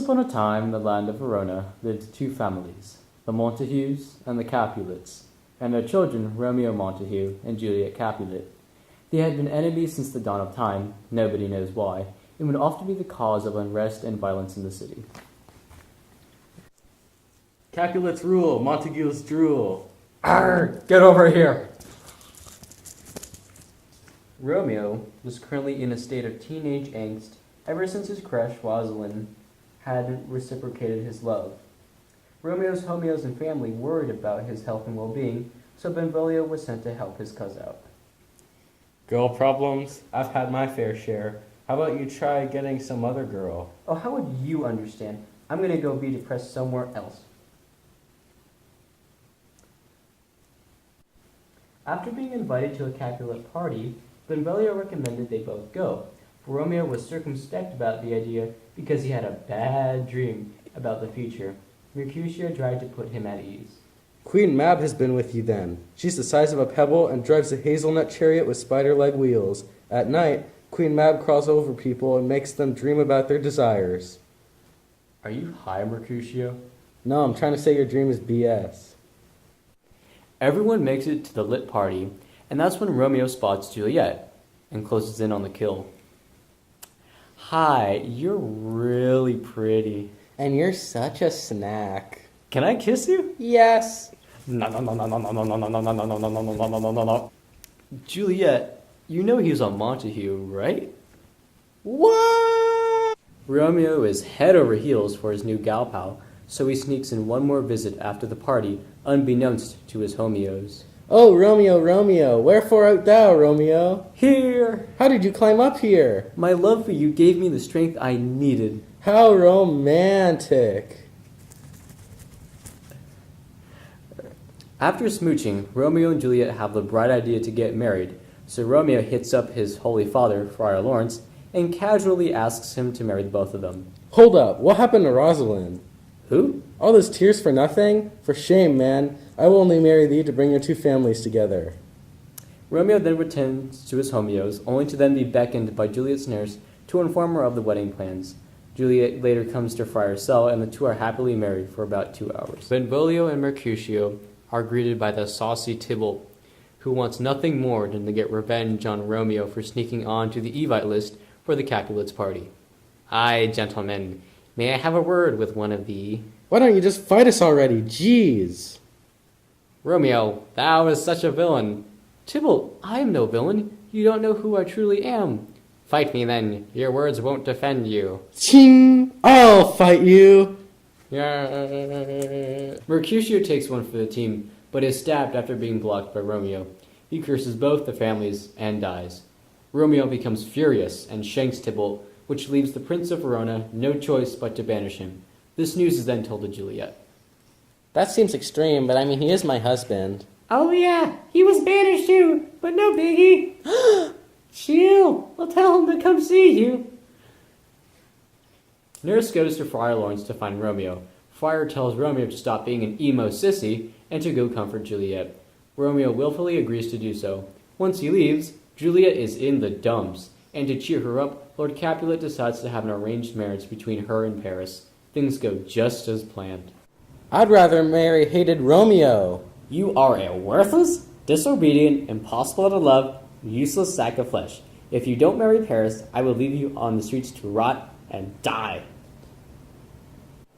upon a time in the land of Verona lived two families, the Montagues and the Capulets, and their children Romeo Montague and Juliet Capulet. They had been enemies since the dawn of time, nobody knows why, and would often be the cause of unrest and violence in the city. Capulets rule, Montagues drool. Arr! Get over here! Romeo was currently in a state of teenage angst ever since his crush, Rosalind, had reciprocated his love. Romeo's homeos and family worried about his health and well-being, so Benvolio was sent to help his cuz out. Girl problems? I've had my fair share. How about you try getting some other girl? Oh, how would you understand? I'm gonna go be depressed somewhere else. After being invited to a Capulet party, Benvolio recommended they both go. Romeo was circumspect about the idea because he had a bad dream about the future. Mercutio tried to put him at ease. Queen Mab has been with you then. She's the size of a pebble and drives a hazelnut chariot with spider-leg wheels. At night, Queen Mab crawls over people and makes them dream about their desires. Are you high, Mercutio? No, I'm trying to say your dream is BS. Everyone makes it to the lit party, and that's when Romeo spots Juliet and closes in on the kill. Hi, you're really pretty. And you're such a snack. Can I kiss you? Yes. No. Juliet, you know he was on Montague, right? What? Romeo is head over heels for his new gal pal, so he sneaks in one more visit after the party, unbeknownst to his homeos. Oh, Romeo, Romeo, wherefore art thou, Romeo? Here! How did you climb up here? My love for you gave me the strength I needed. How romantic. After smooching, Romeo and Juliet have the bright idea to get married, so Romeo hits up his holy father, Friar Lawrence, and casually asks him to marry the both of them. Hold up, what happened to Rosalind? Who? All those tears for nothing? For shame, man. I will only marry thee to bring your two families together. Romeo then returns to his homeos, only to then be beckoned by Juliet's nurse to inform her of the wedding plans. Juliet later comes to Friar's cell, and the two are happily married for about 2 hours. Benvolio and Mercutio are greeted by the saucy Tybalt, who wants nothing more than to get revenge on Romeo for sneaking on to the Evite list for the Capulets' party. Aye, gentlemen, may I have a word with one of thee? Why don't you just fight us already? Jeez. Romeo, thou is such a villain. Tybalt, I am no villain. You don't know who I truly am. Fight me then. Your words won't defend you. Ching! I'll fight you. Yeah. Mercutio takes one for the team, but is stabbed after being blocked by Romeo. He curses both the families and dies. Romeo becomes furious and shanks Tybalt, which leaves the Prince of Verona no choice but to banish him. This news is then told to Juliet. That seems extreme, but I mean, he is my husband. Oh yeah, he was banished too, but no biggie. Chill, I'll tell him to come see you. Nurse goes to Friar Lawrence to find Romeo. Friar tells Romeo to stop being an emo sissy and to go comfort Juliet. Romeo willfully agrees to do so. Once he leaves, Juliet is in the dumps, and to cheer her up, Lord Capulet decides to have an arranged marriage between her and Paris. Things go just as planned. I'd rather marry hated Romeo. You are a worthless, disobedient, impossible to love, useless sack of flesh. If you don't marry Paris, I will leave you on the streets to rot and die.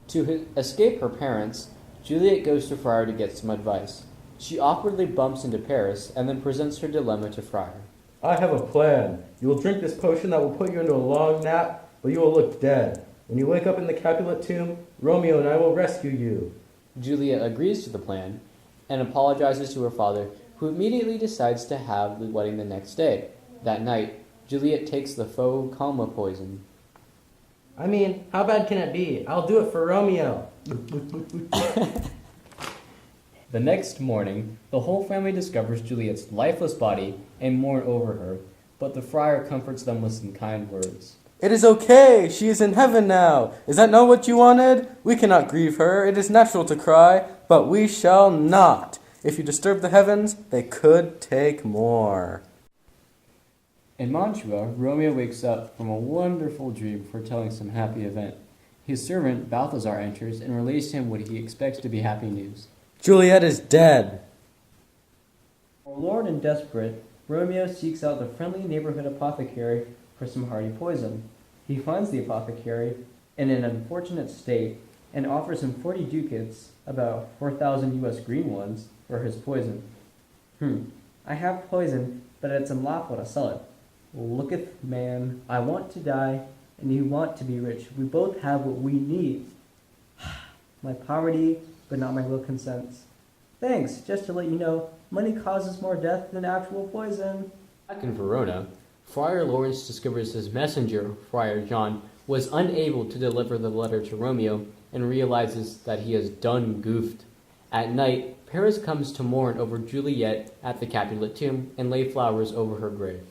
To escape her parents, Juliet goes to Friar to get some advice. She awkwardly bumps into Paris and then presents her dilemma to Friar. I have a plan. You will drink this potion that will put you into a long nap, but you will look dead. When you wake up in the Capulet tomb, Romeo and I will rescue you. Juliet agrees to the plan and apologizes to her father, who immediately decides to have the wedding the next day. That night, Juliet takes the faux coma poison. I mean, how bad can it be? I'll do it for Romeo. The next morning, the whole family discovers Juliet's lifeless body and mourn over her, but the friar comforts them with some kind words. It is okay. She is in heaven now. Is that not what you wanted? We cannot grieve her. It is natural to cry, but we shall not. If you disturb the heavens, they could take more. In Mantua, Romeo wakes up from a wonderful dream foretelling some happy event. His servant, Balthazar, enters and relays to him what he expects to be happy news. Juliet is dead. Forlorn and desperate, Romeo seeks out the friendly neighborhood apothecary for some hardy poison. He finds the apothecary in an unfortunate state and offers him 40 ducats, about 4,000 US green ones, for his poison. I have poison, but it's unlawful to sell it. Looketh, man, I want to die, and you want to be rich. We both have what we need. My poverty, but not my will consents. Thanks, just to let you know, money causes more death than actual poison. Back in Verona, Friar Lawrence discovers his messenger, Friar John, was unable to deliver the letter to Romeo and realizes that he has done goofed. At night, Paris comes to mourn over Juliet at the Capulet tomb and lay flowers over her grave.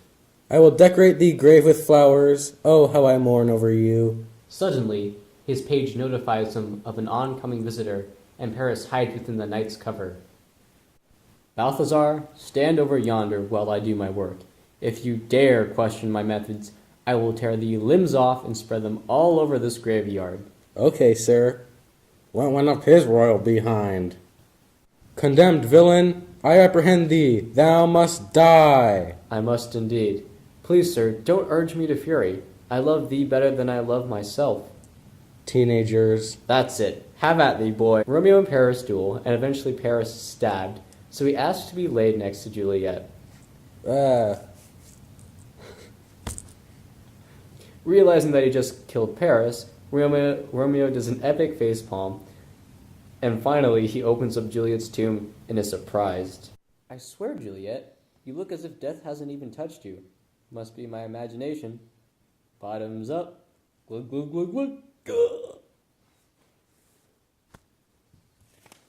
I will decorate thee grave with flowers. Oh, how I mourn over you. Suddenly, his page notifies him of an oncoming visitor, and Paris hides within the night's cover. Balthazar, stand over yonder while I do my work. If you dare question my methods, I will tear thee limbs off and spread them all over this graveyard. Okay, sir. Went up his royal behind. Condemned villain, I apprehend thee. Thou must die. I must indeed. Please, sir, don't urge me to fury. I love thee better than I love myself. Teenagers. That's it. Have at thee, boy. Romeo and Paris duel, and eventually Paris is stabbed, so he asks to be laid next to Juliet. Realizing that he just killed Paris, Romeo does an epic facepalm, and finally he opens up Juliet's tomb and is surprised. I swear, Juliet, you look as if death hasn't even touched you. Must be my imagination. Bottoms up. Glug, glug, glug, glug. Gah.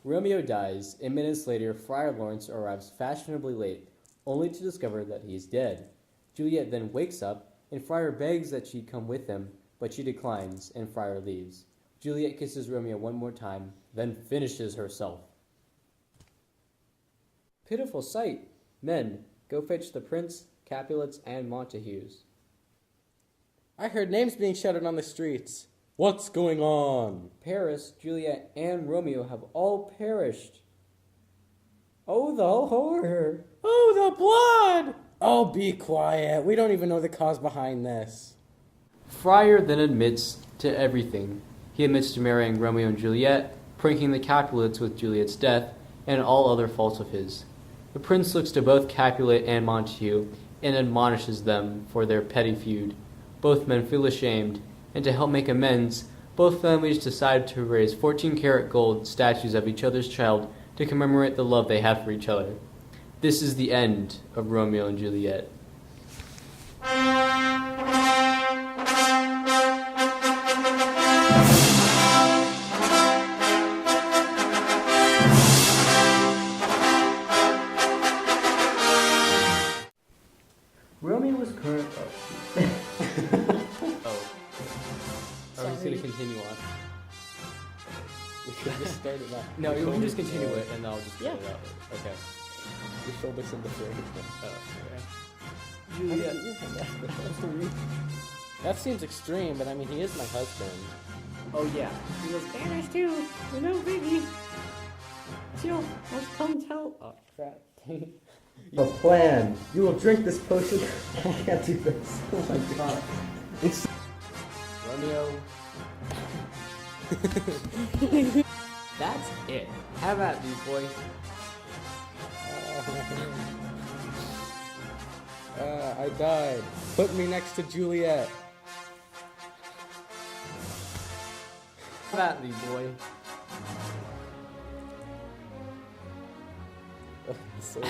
Romeo dies, and minutes later, Friar Lawrence arrives fashionably late, only to discover that he's dead. Juliet then wakes up, and Friar begs that she come with him, but she declines, and Friar leaves. Juliet kisses Romeo one more time, then finishes herself. Pitiful sight! Men, go fetch the prince, Capulets, and Montagues. I heard names being shouted on the streets. What's going on? Paris, Juliet, and Romeo have all perished. Oh, the horror! Oh, the blood! Oh, be quiet. We don't even know the cause behind this. Friar then admits to everything. He admits to marrying Romeo and Juliet, pranking the Capulets with Juliet's death, and all other faults of his. The prince looks to both Capulet and Montague and admonishes them for their petty feud. Both men feel ashamed, and to help make amends, both families decide to raise 14-karat gold statues of each other's child to commemorate the love they have for each other. This is the end of Romeo and Juliet. Romeo was current. Are we just going to continue on? We should just start it up. No, you can just continue it, and I'll just Yeah. cut it out. Okay. We show this in the frame. Juliet. That seems extreme, but I mean, he is my husband. Oh yeah, he was banished too. No biggie. Jill, let's come tell. Oh crap. A plan. You will drink this potion. I can't do this. Oh my god. It's Romeo. That's it. Have at these, boy. I died. Put me next to Juliet. Have at these, boy. Oh, so